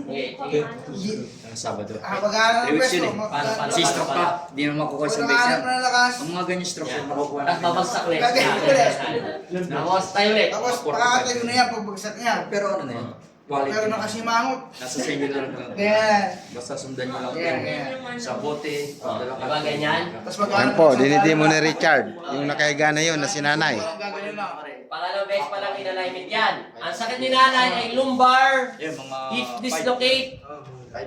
Okay. Sabado. Pag-aaral ng Lyrics peso. yun eh. Si stroke pa. Di naman makukuha sa base Pag-aaral yan. na lakas. Ang mga ganyan stroke Yan. yung makukuha Tapos namin. babagsak ulit. Tapos tayo ulit. Tapos pakatayo na yan pagbagsak niya. Pero ano na yan? Quality. Pero nakasimangot. Nasa sa inyo na lang. Yan. Basta sundan nyo lang. Yan, yung yan. Sa bote. Pagdala ka. Diba ganyan? Tapos Yan mag-aaral po, ng dinidi mo sandali. ni Richard. Yung nakahiga na yun na si nanay. Walang gagawin lang. Pangalawang beses pa lang in-alignment yan. Ang sakit ni nanay ay lumbar, Yan, mga hip five. dislocate,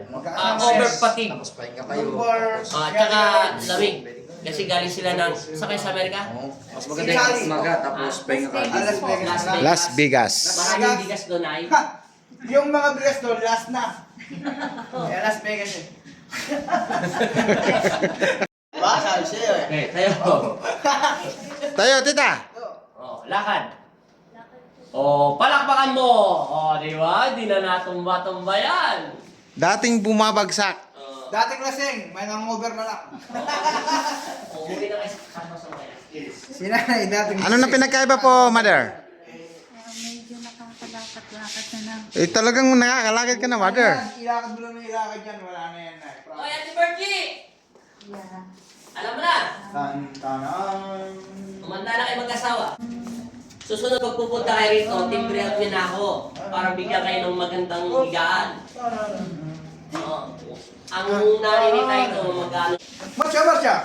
Mag-aaral over ng fatigue, Tapos pahinga kayo. lumbar. tsaka lamig. Kasi galing sila ng, sakay sa Amerika? Oo. Mas maganda yung umaga. Tapos pahinga ka. Las Vegas. Las Vegas. Maraming bigas doon ay. Ha! Yung mga bigas doon, last na. Kaya Las Vegas eh. Diba? Sabi sa'yo eh. Okay, tayo. Tayo, tita. Oh, lakad. Oh, palakpakan mo. Oh, di ba? Di na natumba-tumba yan. Dating bumabagsak. Oh, Dating lasing, may nangover na lang. oh, muli na kayo sa kasama sa mga. Sinanay, dating Ano na pinagkaiba po, mother? Medyo nakakalakat-lakat na lang. Eh, talagang nakakalakad ka na, mother. Ilakad mo lang na ilakad yan, wala na yan na. Oh, Ate Bertie! Yeah. Alam mo na, Tan-tanan. umanda na kayo mag-asawa. Susunod pagpupunta kayo rito, timbre out niyo na ako para bigyan kayo ng magandang higaan. Oh. Ang nanay ni Taito, magkano? Marcha!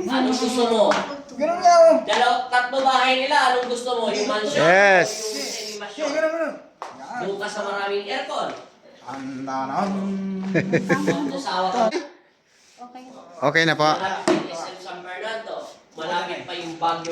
Anong gusto mo? Ganun nga oh. Tatlo bahay nila, anong gusto mo? Yung mansion? Yes. O yung Sige, semi-mansion? ganun. Doon ka sa maraming aircon. Tan-tanan. Ang usawa ka. Okay. Okay na po. Malapit yung SM San Fernando. Malapit pa yung Baguio.